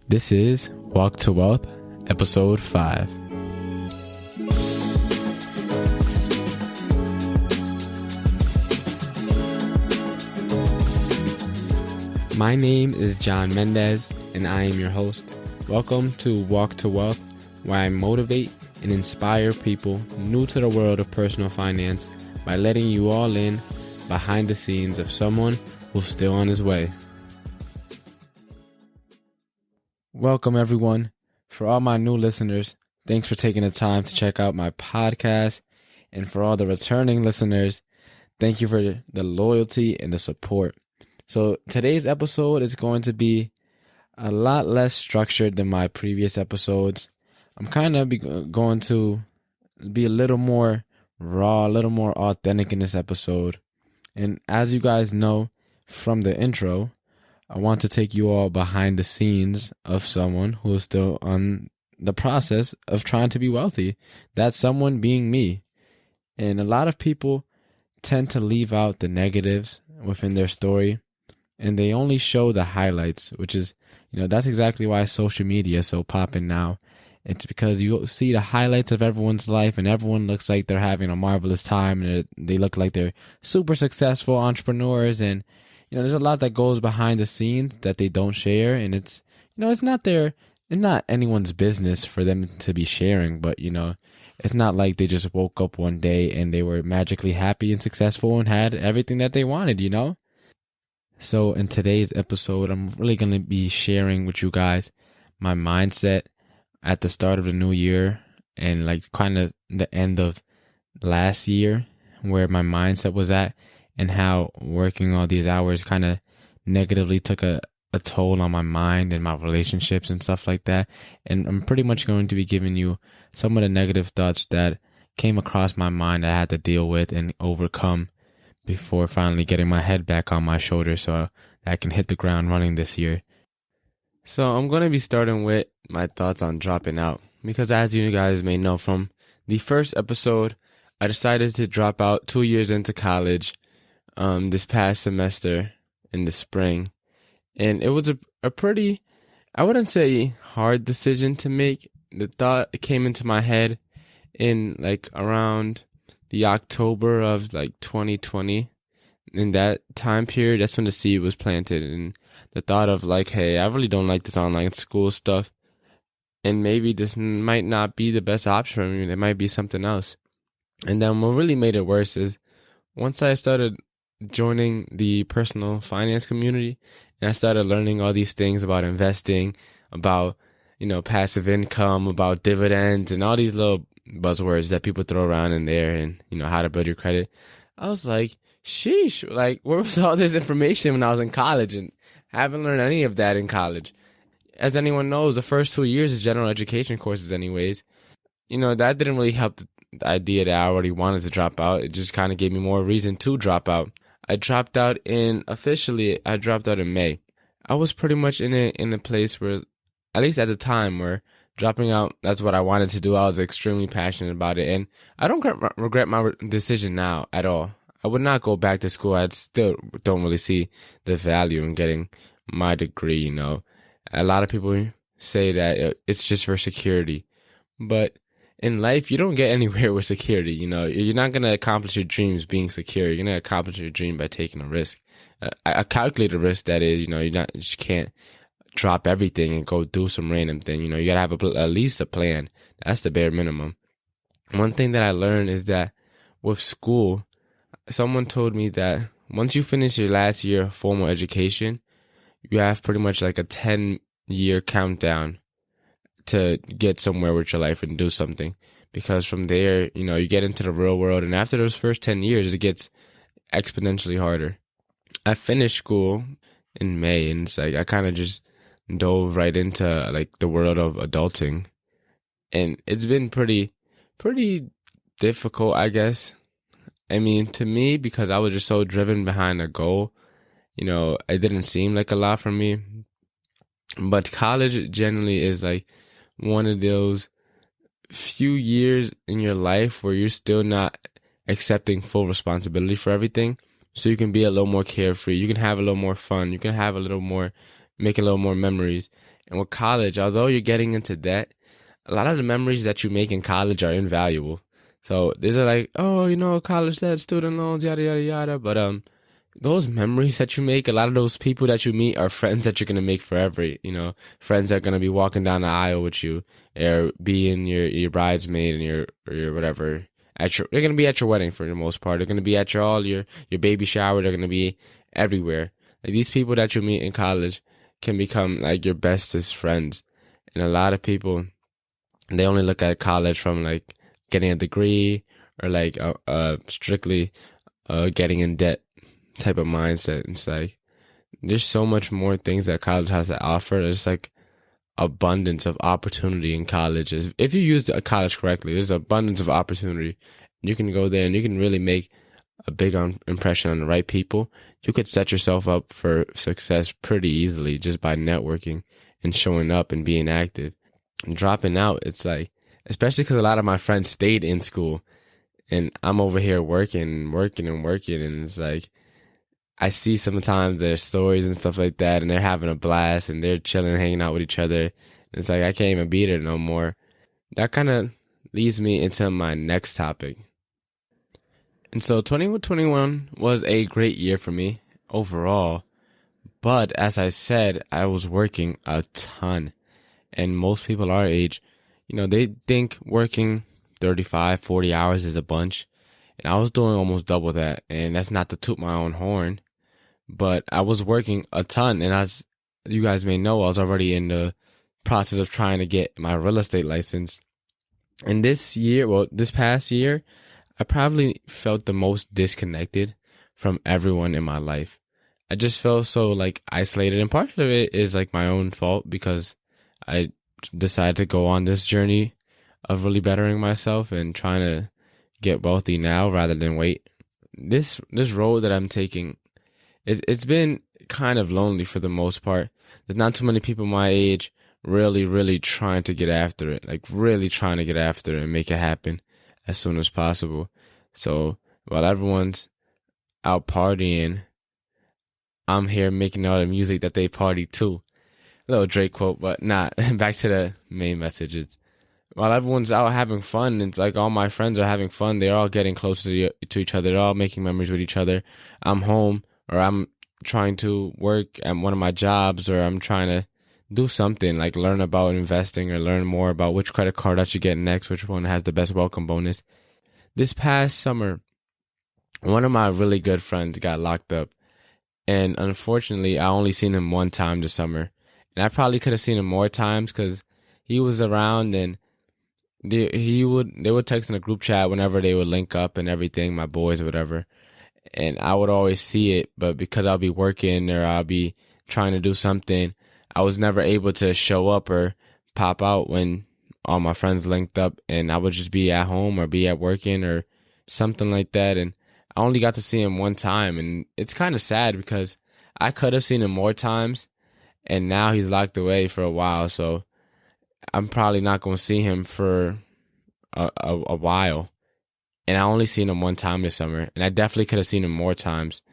This is Walk to Wealth, Episode 5. My name is John Mendez, and I am your host. Welcome to Walk to Wealth, where I motivate and inspire people new to the world of personal finance by letting you all in behind the scenes of someone who's still on his way. Welcome, everyone. For all my new listeners, thanks for taking the time to check out my podcast. And for all the returning listeners, thank you for the loyalty and the support. So today's episode is going to be a lot less structured than my previous episodes. I'm kind of going to be a little more raw, a little more authentic in this episode. And as you guys know from the intro, I want to take you all behind the scenes of someone who is still on the process of trying to be wealthy. That someone being me. And a lot of people tend to leave out the negatives within their story, and they only show the highlights, which is, that's exactly why social media is so popping now. It's because you see the highlights of everyone's life, and everyone looks like they're having a marvelous time, and they look like they're super successful entrepreneurs, and there's a lot that goes behind the scenes that they don't share, and it's not anyone's business for them to be sharing, but it's not like they just woke up one day and they were magically happy and successful and had everything that they wanted, So in today's episode, I'm really going to be sharing with you guys my mindset at the start of the new year and kind of the end of last year, where my mindset was at, and how working all these hours kind of negatively took a toll on my mind and my relationships and stuff like that. And I'm pretty much going to be giving you some of the negative thoughts that came across my mind that I had to deal with and overcome before finally getting my head back on my shoulders so I can hit the ground running this year. So I'm going to be starting with my thoughts on dropping out, because as you guys may know from the first episode, I decided to drop out 2 years into college this past semester in the spring. And it was a pretty, I wouldn't say hard decision to make. The thought came into my head in around the October of 2020. In that time period, that's when the seed was planted. And the thought of hey, I really don't like this online school stuff, and maybe this might not be the best option for me. There might be something else. And then what really made it worse is once I started joining the personal finance community, and I started learning all these things about investing, about passive income, about dividends, and all these little buzzwords that people throw around in there, and how to build your credit. I was like, sheesh, where was all this information when I was in college? And I haven't learned any of that in college. As anyone knows, the first 2 years is general education courses anyways. That didn't really help the idea that I already wanted to drop out. It just kind of gave me more reason to drop out. I dropped out in May. I was pretty much in a place where, at least at the time, where dropping out, that's what I wanted to do. I was extremely passionate about it, and I don't regret my decision now at all. I would not go back to school. I still don't really see the value in getting my degree, A lot of people say that it's just for security, but in life, you don't get anywhere with security. You're not going to accomplish your dreams being secure. You're going to accomplish your dream by taking a risk, a calculated risk. That is, you just can't drop everything and go do some random thing. You got to have at least a plan. That's the bare minimum. One thing that I learned is that with school, someone told me that once you finish your last year of formal education, you have pretty much a 10-year countdown to get somewhere with your life and do something, because from there, you get into the real world, and after those first 10 years, it gets exponentially harder. I finished school in May, and it's I kind of just dove right into the world of adulting, and it's been pretty difficult, I guess. I mean, to me, because I was just so driven behind a goal, it didn't seem like a lot for me. But college generally is one of those few years in your life where you're still not accepting full responsibility for everything. So you can be a little more carefree. You can have a little more fun. You can have make a little more memories. And with college, although you're getting into debt, a lot of the memories that you make in college are invaluable. So these are like, oh, college debt, student loans, yada yada yada. But those memories that you make, a lot of those people that you meet are friends that you're gonna make forever. Friends that are gonna be walking down the aisle with you, or being your bridesmaid and your whatever. They're gonna be at your wedding for the most part. They're gonna be at your baby shower. They're gonna be everywhere. Like these people that you meet in college can become like your bestest friends. And a lot of people, they only look at college from like getting a degree or like strictly getting in debt type of mindset. It's like there's so much more things that college has to offer. There's like abundance of opportunity in colleges. If you use a college correctly, there's abundance of opportunity. You can go there and you can really make a big impression on the right people. You could set yourself up for success pretty easily just by networking and showing up and being active. And dropping out, it's like, especially because a lot of my friends stayed in school and I'm over here working, and it's like, I see sometimes their stories and stuff like that, and they're having a blast, and they're chilling, hanging out with each other. And it's like, I can't even beat it no more. That kind of leads me into my next topic. And so 2021 was a great year for me overall. But as I said, I was working a ton. And most people our age, they think working 35, 40 hours is a bunch. And I was doing almost double that. And that's not to toot my own horn. But I was working a ton, and as you guys may know, I was already in the process of trying to get my real estate license. And this past year, I probably felt the most disconnected from everyone in my life. I just felt so like isolated, and part of it is like my own fault because I decided to go on this journey of really bettering myself and trying to get wealthy now rather than wait. This road that I'm taking, it's been kind of lonely for the most part. There's not too many people my age really, really trying to get after it, like really trying to get after it and make it happen as soon as possible. So while everyone's out partying, I'm here making all the music that they party to. A little Drake quote, but not. Back to the main messages. While everyone's out having fun, it's like all my friends are having fun. They're all getting closer to each other. They're all making memories with each other. I'm home, or I'm trying to work at one of my jobs, or I'm trying to do something like learn about investing or learn more about which credit card I should get next, which one has the best welcome bonus. This past summer, one of my really good friends got locked up, and unfortunately, I only seen him one time this summer. And I probably could have seen him more times because he was around, and they would text in a group chat whenever they would link up and everything, my boys or whatever. And I would always see it, but because I'll be working or I'll be trying to do something, I was never able to show up or pop out when all my friends linked up, and I would just be at home or be at working or something like that. And I only got to see him one time, and it's kind of sad because I could have seen him more times, and now he's locked away for a while, so I'm probably not going to see him for a while. And I only seen him one time this summer, and I definitely could have seen him more times.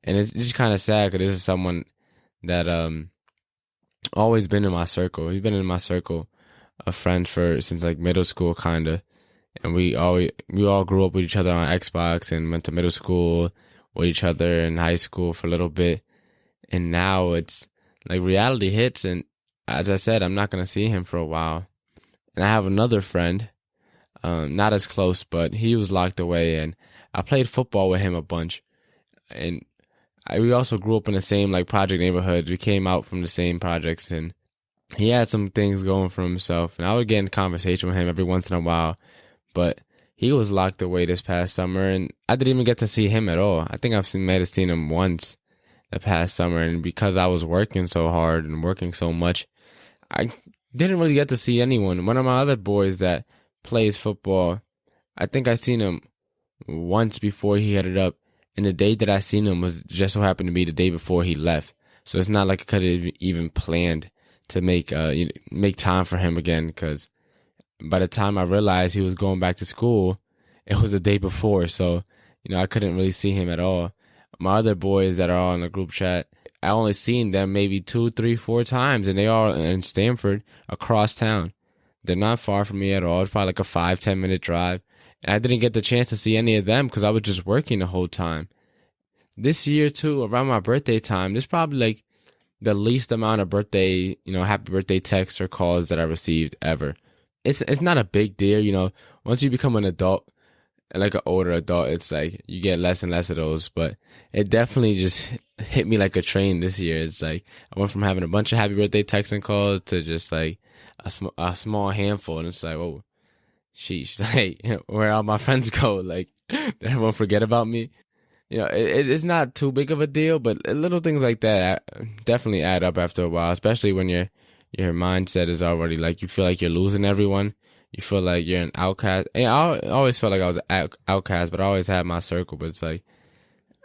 And it's just kind of sad because this is someone that always been in my circle. He's been in my circle of friends since like middle school, kind of. And we all grew up with each other on Xbox and went to middle school with each other in high school for a little bit. And now it's like reality hits, and as I said, I'm not going to see him for a while. And I have another friend, not as close, but he was locked away, and I played football with him a bunch. And we also grew up in the same like project neighborhood. We came out from the same projects, and he had some things going for himself. And I would get in conversation with him every once in a while, but he was locked away this past summer, and I didn't even get to see him at all. I think might have seen him once the past summer, and because I was working so hard and working so much, I didn't really get to see anyone. One of my other boys that plays football, I think I seen him once before he headed up, and the day that I seen him was just so happened to be the day before he left. So it's not like I could have even planned to make time for him again, because by the time I realized he was going back to school, it was the day before. So I couldn't really see him at all. My other boys that are all in the group chat, I only seen them maybe 2, 3, 4 times, and they are in Stamford, across town. They're not far from me at all. It's probably like a 5, 10 minute drive. And I didn't get the chance to see any of them because I was just working the whole time. This year too, around my birthday time, there's probably like the least amount of birthday, happy birthday texts or calls that I received ever. It's not a big deal, once you become an adult, like an older adult, it's like you get less and less of those. But it definitely just hit me like a train this year. It's like I went from having a bunch of happy birthday texts and calls to just like a small handful, and it's like, oh, sheesh, like where all my friends go? Like, did everyone forget about me? It's not too big of a deal, but little things like that definitely add up after a while, especially when your mindset is already like you feel like you're losing everyone. You feel like you're an outcast. And I always felt like I was an outcast, but I always had my circle. But it's like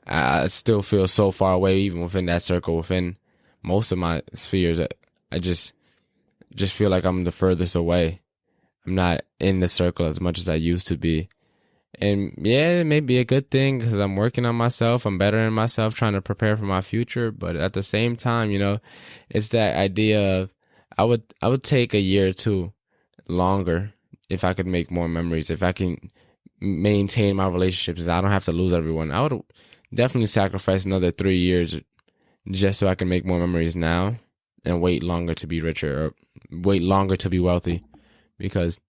I still feel so far away, even within that circle, within most of my spheres. I just feel like I'm the furthest away. I'm not in the circle as much as I used to be. And yeah, it may be a good thing because I'm working on myself. I'm bettering myself, trying to prepare for my future. But at the same time, it's that idea of I would take a year or two longer if I could make more memories, if I can maintain my relationships, I don't have to lose everyone. I would definitely sacrifice another 3 years just so I can make more memories now and wait longer to be richer or wait longer to be wealthy. Because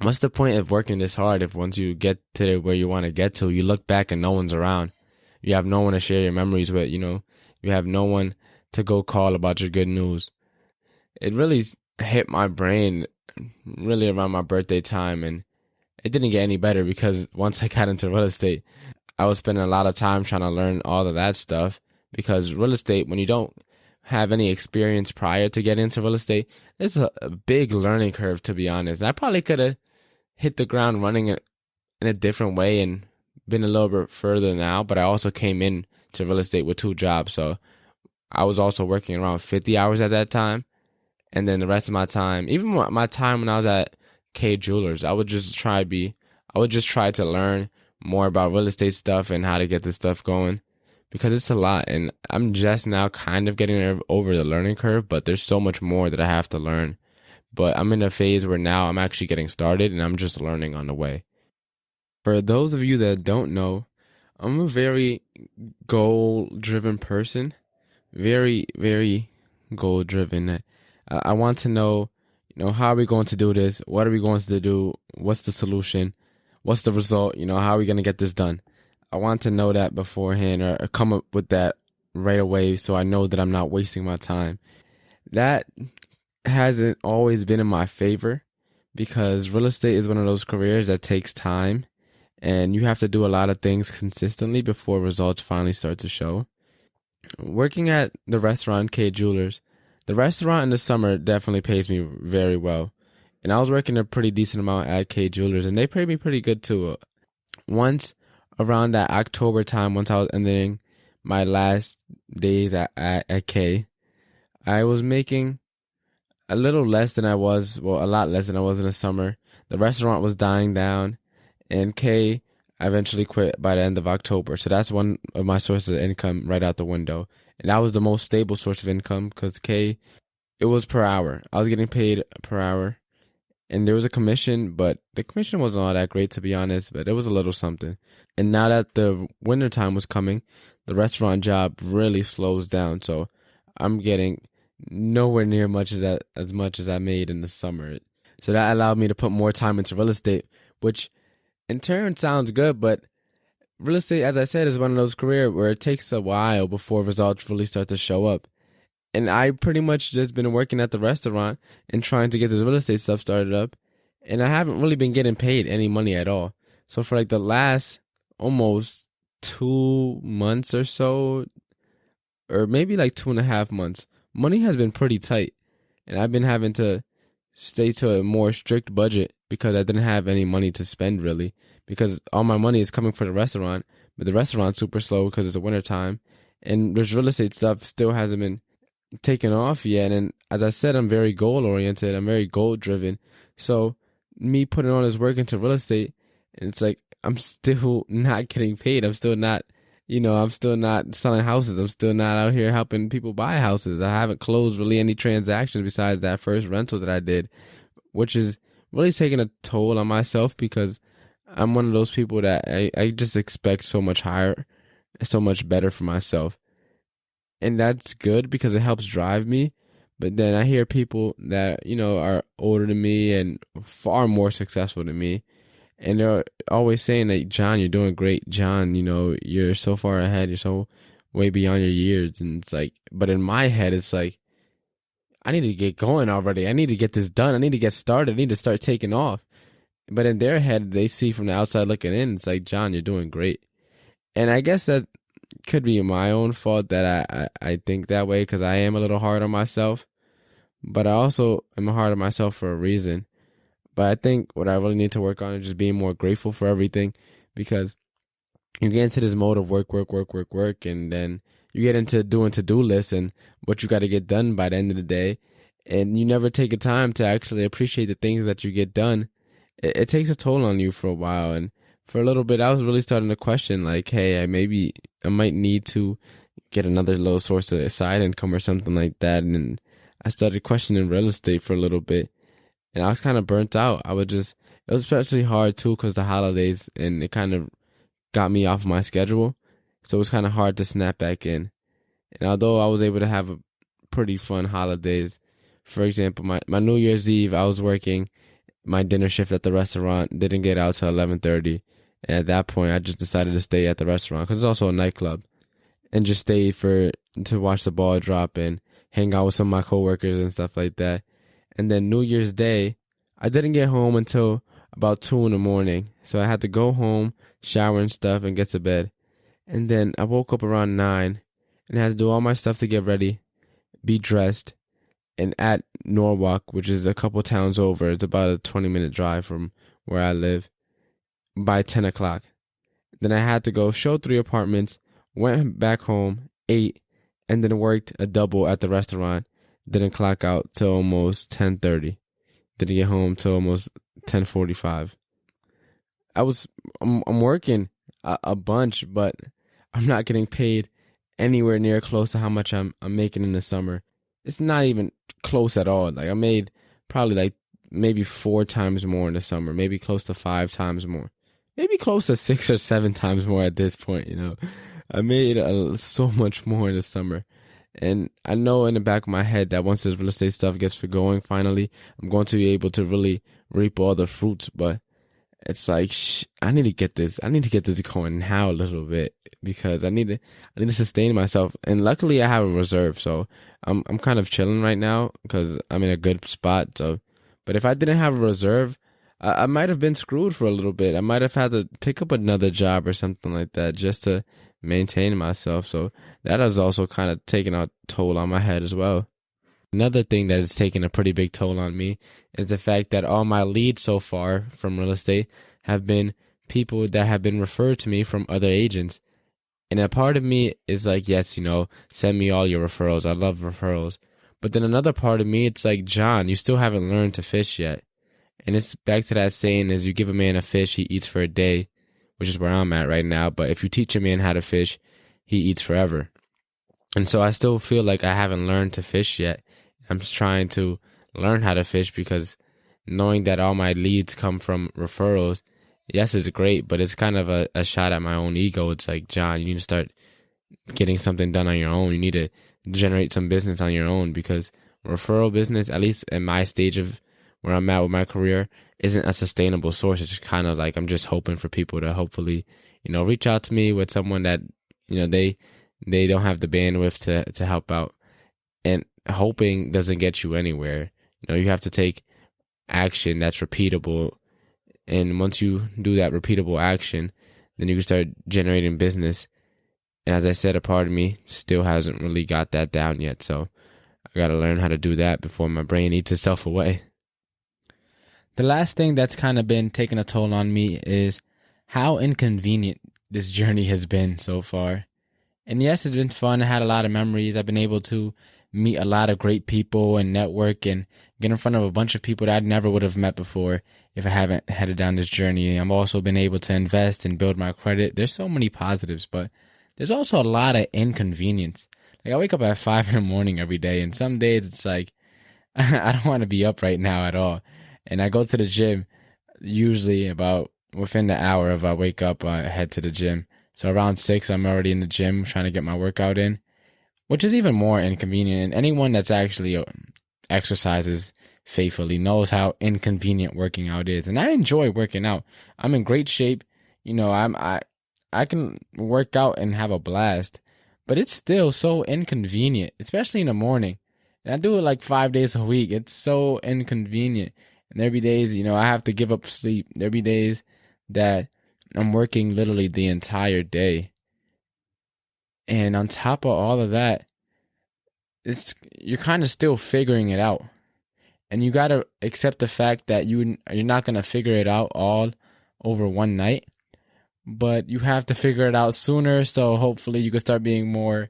what's the point of working this hard if once you get to where you want to get to, you look back and no one's around? You have no one to share your memories with, you have no one to go call about your good news. It really hit my brain really around my birthday time, and it didn't get any better because once I got into real estate, I was spending a lot of time trying to learn all of that stuff. Because real estate, when you don't have any experience prior to getting into real estate, it's a big learning curve, to be honest. I probably could have hit the ground running in a different way and been a little bit further now, but I also came in to real estate with 2 jobs, so I was also working around 50 hours at that time. And then the rest of my time, even my time when I was at K Jewelers, I would just try to learn more about real estate stuff and how to get this stuff going, because it's a lot. And I'm just now kind of getting over the learning curve, but there's so much more that I have to learn. But I'm in a phase where now I'm actually getting started and I'm just learning on the way. For those of you that don't know, I'm a very goal-driven person. Very, very goal-driven. I want to know, how are we going to do this? What are we going to do? What's the solution? What's the result? How are we going to get this done? I want to know that beforehand or come up with that right away so I know that I'm not wasting my time. That hasn't always been in my favor because real estate is one of those careers that takes time and you have to do a lot of things consistently before results finally start to show. Working at the restaurant K Jewelers, the restaurant in the summer definitely pays me very well. And I was working a pretty decent amount at K Jewelers, and they paid me pretty good too. Once around that October time, once I was ending my last days at K, I was making a little less than I was, well, a lot less than I was in the summer. The restaurant was dying down, and K eventually quit by the end of October. So that's one of my sources of income right out the window. And that was the most stable source of income because K, it was per hour. I was getting paid per hour. And there was a commission, but the commission wasn't all that great, to be honest, but it was a little something. And now that the winter time was coming, the restaurant job really slows down. So I'm getting nowhere near as much as I made in the summer. So that allowed me to put more time into real estate, which in turn sounds good, but real estate, as I said, is one of those careers where it takes a while before results really start to show up. And I pretty much just been working at the restaurant and trying to get this real estate stuff started up. And I haven't really been getting paid any money at all. So for like the last almost 2 months or so, or maybe like 2.5 months, money has been pretty tight. And I've been having to stay to a more strict budget because I didn't have any money to spend really. Because all my money is coming for the restaurant, but the restaurant's super slow because it's the winter time. And this real estate stuff still hasn't been taken off yet. And as I said, I'm very goal oriented. I'm very goal driven. So me putting all this work into real estate, and it's like I'm still not getting paid. I'm still not I'm still not selling houses. I'm still not out here helping people buy houses. I haven't closed really any transactions besides that first rental that I did, which is really taking a toll on myself because I'm one of those people that I just expect so much higher, so much better for myself. And that's good because it helps drive me. But then I hear people that, are older than me and far more successful than me. And they're always saying that, John, you're doing great. John, you're so far ahead. You're so way beyond your years. And it's like, but in my head, it's like, I need to get going already. I need to get this done. I need to get started. I need to start taking off. But in their head, they see from the outside looking in, it's like, John, you're doing great. And I guess that could be my own fault that I think that way because I am a little hard on myself. But I also am hard on myself for a reason. But I think what I really need to work on is just being more grateful for everything because you get into this mode of work, and then you get into doing to-do lists and what you got to get done by the end of the day, and you never take a time to actually appreciate the things that you get done. It takes a toll on you for a while, and for a little bit, I was really starting to question, like, hey, I might need to get another little source of side income or something like that, and I started questioning real estate for a little bit, and I was kind of burnt out. It was especially hard too because the holidays, and it kind of got me off my schedule, so it was kind of hard to snap back in. And although I was able to have a pretty fun holidays, for example, my New Year's Eve, I was working my dinner shift at the restaurant, didn't get out till 11:30, and at that point, I just decided to stay at the restaurant because it's also a nightclub, and just stay to watch the ball drop and hang out with some of my coworkers and stuff like that. And then New Year's Day, I didn't get home until about 2 in the morning, so I had to go home, shower and stuff, and get to bed. And then I woke up around 9 and had to do all my stuff to get ready, be dressed, and at Norwalk, which is a couple towns over, it's about a 20-minute drive from where I live, by 10 o'clock. Then I had to go show 3 apartments, went back home, ate, and then worked a double at the restaurant. Didn't clock out till almost 10:30. Didn't get home till almost 10:45. I'm working a bunch, but I'm not getting paid anywhere near close to how much I'm making in the summer. It's not even close at all. Like I made probably like maybe 4 times more in the summer, maybe close to 5 times more, maybe close to 6 or 7 times more at this point. I made so much more in the summer. And I know in the back of my head that once this real estate stuff gets going, finally, I'm going to be able to really reap all the fruits. But it's like, I need to get this. I need to get this going now a little bit because I need to sustain myself. And luckily, I have a reserve, so I'm kind of chilling right now because I'm in a good spot. So, but if I didn't have a reserve, I might have been screwed for a little bit. I might have had to pick up another job or something like that just to maintain myself. So that has also kind of taken a toll on my head as well. Another thing that has taken a pretty big toll on me is the fact that all my leads so far from real estate have been people that have been referred to me from other agents. And a part of me is like, yes, send me all your referrals. I love referrals. But then another part of me, it's like, John, you still haven't learned to fish yet. And it's back to that saying is you give a man a fish, he eats for a day, which is where I'm at right now. But if you teach a man how to fish, he eats forever. And so I still feel like I haven't learned to fish yet. I'm just trying to learn how to fish because knowing that all my leads come from referrals, yes, it's great, but it's kind of a shot at my own ego. It's like, John, you need to start getting something done on your own. You need to generate some business on your own because referral business, at least at my stage of where I'm at with my career, isn't a sustainable source. It's kind of like I'm just hoping for people to hopefully, reach out to me with someone that, they don't have the bandwidth to help out. And hoping doesn't get you anywhere. You have to take action that's repeatable. And once you do that repeatable action, then you can start generating business. And as I said, a part of me still hasn't really got that down yet. So I got to learn how to do that before my brain eats itself away. The last thing that's kind of been taking a toll on me is how inconvenient this journey has been so far. And yes, it's been fun. I had a lot of memories. I've been able to meet a lot of great people and network and get in front of a bunch of people that I never would have met before if I haven't headed down this journey. I've also been able to invest and build my credit. There's so many positives, but there's also a lot of inconvenience. Like I wake up at 5 in the morning every day, and some days it's like I don't want to be up right now at all. And I go to the gym usually about within the hour of I wake up, I head to the gym. So around 6, I'm already in the gym trying to get my workout in, which is even more inconvenient. And anyone that's actually exercises faithfully knows how inconvenient working out is. And I enjoy working out. I'm in great shape. I can work out and have a blast, but it's still so inconvenient, especially in the morning. And I do it like 5 days a week. It's so inconvenient. And there be days, I have to give up sleep. There be days that I'm working literally the entire day. And on top of all of that, you're kind of still figuring it out. And you got to accept the fact that you're not going to figure it out all over one night, but you have to figure it out sooner. So hopefully you can start being more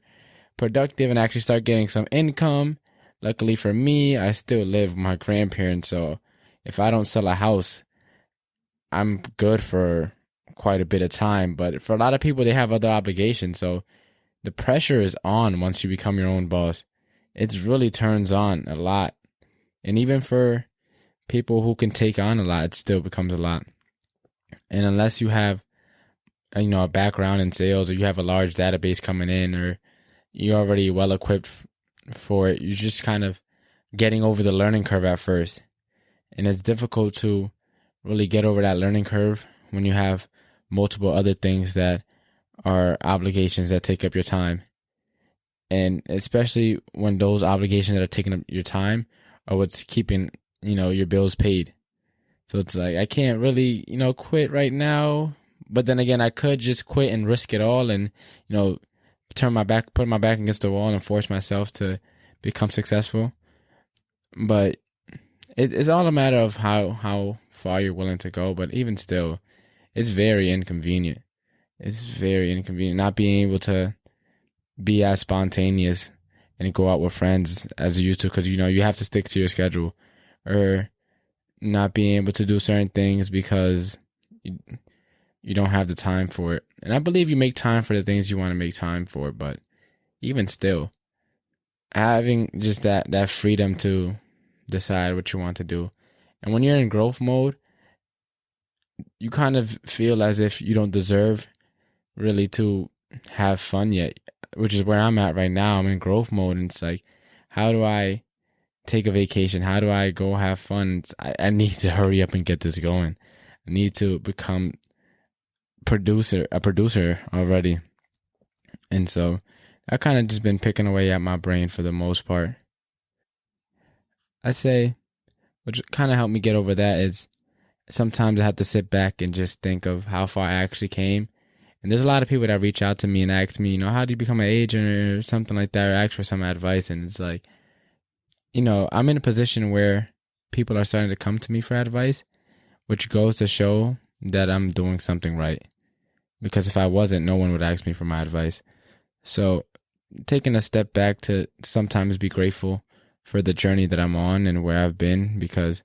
productive and actually start getting some income. Luckily for me, I still live with my grandparents. So if I don't sell a house, I'm good for quite a bit of time. But for a lot of people, they have other obligations. So the pressure is on once you become your own boss. It really turns on a lot. And even for people who can take on a lot, it still becomes a lot. And unless you have, a background in sales, or you have a large database coming in, or you're already well equipped for it, you're just kind of getting over the learning curve at first. And it's difficult to really get over that learning curve when you have multiple other things that are obligations that take up your time. And especially when those obligations that are taking up your time are what's keeping, your bills paid. So it's like, I can't really, quit right now. But then again, I could just quit and risk it all and, put my back against the wall and force myself to become successful. But it's all a matter of how far you're willing to go. But even still, it's very inconvenient. It's very inconvenient not being able to be as spontaneous and go out with friends as you used to, because you have to stick to your schedule, or not being able to do certain things because you don't have the time for it. And I believe you make time for the things you want to make time for, but even still, having just that freedom to decide what you want to do. And when you're in growth mode, you kind of feel as if you don't deserve really to have fun yet, which is where I'm at right now. I'm in growth mode, and it's like, how do I take a vacation? How do I go have fun? I need to hurry up and get this going. I need to become a producer already. And so I kind of just been picking away at my brain for the most part. I'd say what kind of helped me get over that is sometimes I have to sit back and just think of how far I actually came. And there's a lot of people that reach out to me and ask me, how do you become an agent or something like that, or ask for some advice. And it's like, I'm in a position where people are starting to come to me for advice, which goes to show that I'm doing something right. Because if I wasn't, no one would ask me for my advice. So taking a step back to sometimes be grateful for the journey that I'm on and where I've been, because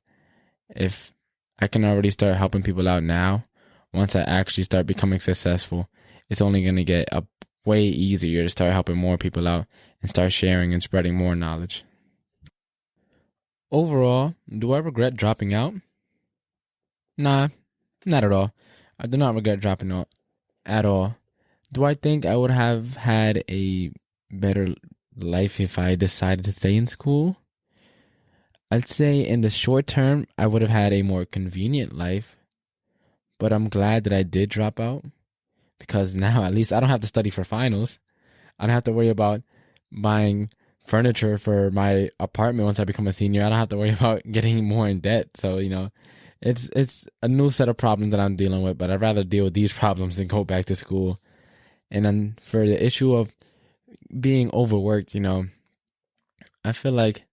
if I can already start helping people out now, once I actually start becoming successful, it's only going to get way easier to start helping more people out and start sharing and spreading more knowledge. Overall, do I regret dropping out? Nah, not at all. I do not regret dropping out at all. Do I think I would have had a better life if I decided to stay in school? I'd say in the short term, I would have had a more convenient life. But I'm glad that I did drop out, because now at least I don't have to study for finals. I don't have to worry about buying furniture for my apartment once I become a senior. I don't have to worry about getting more in debt. So, it's a new set of problems that I'm dealing with, but I'd rather deal with these problems than go back to school. And then for the issue of being overworked, I feel like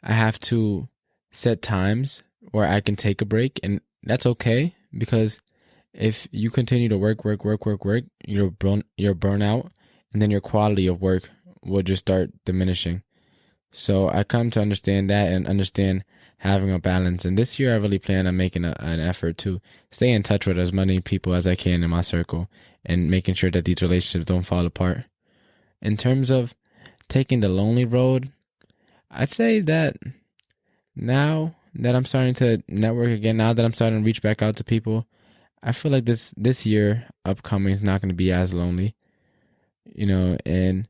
I have to set times where I can take a break, and that's okay. Because if you continue to work, you'll burn out, and then your quality of work will just start diminishing. So I come to understand that and understand having a balance. And this year I really plan on making an effort to stay in touch with as many people as I can in my circle and making sure that these relationships don't fall apart. In terms of taking the lonely road, I'd say that now that I'm starting to network again, now that I'm starting to reach back out to people, I feel like this year upcoming is not going to be as lonely, and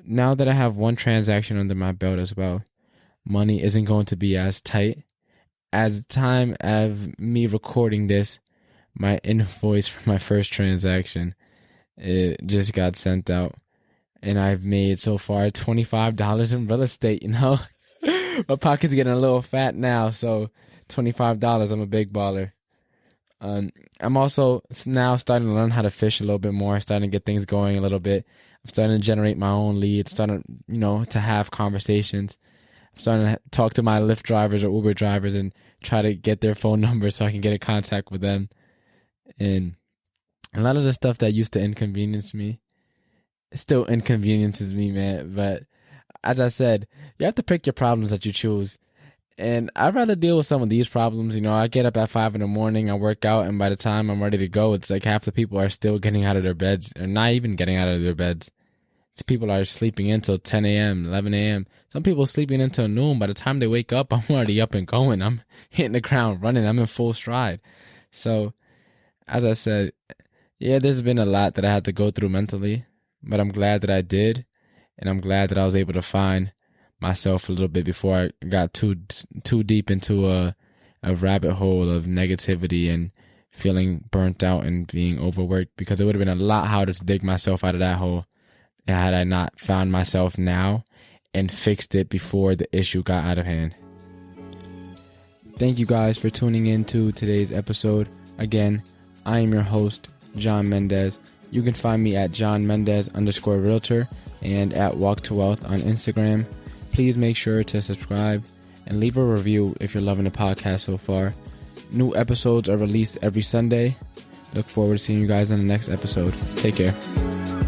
now that I have one transaction under my belt as well, money isn't going to be as tight. As the time of me recording this, my invoice for my first transaction, it just got sent out. And I've made so far $25 in real estate, My pocket's getting a little fat now, so $25, I'm a big baller. I'm also now starting to learn how to fish a little bit more, starting to get things going a little bit. I'm starting to generate my own leads, starting, to have conversations. I'm starting to talk to my Lyft drivers or Uber drivers and try to get their phone numbers so I can get in contact with them. And a lot of the stuff that used to inconvenience me, it still inconveniences me, man. But as I said, you have to pick your problems that you choose. And I'd rather deal with some of these problems. I get up at 5 a.m, I work out, and by the time I'm ready to go, it's like half the people are still getting out of their beds, or not even getting out of their beds. Some people are sleeping until 10 a.m., 11 a.m. Some people sleeping until noon. By the time they wake up, I'm already up and going. I'm hitting the ground running. I'm in full stride. So, as I said, yeah, there's been a lot that I had to go through mentally, but I'm glad that I did, and I'm glad that I was able to find myself a little bit before I got too deep into a rabbit hole of negativity and feeling burnt out and being overworked, because it would have been a lot harder to dig myself out of that hole had I not found myself now and fixed it before the issue got out of hand. Thank you guys for tuning in to today's episode. Again, I am your host, John Mendez. You can find me at JohnMendez_realtor and at Walk to Wealth on Instagram. Please make sure to subscribe and leave a review if you're loving the podcast so far. New episodes are released every Sunday. Look forward to seeing you guys in the next episode. Take care.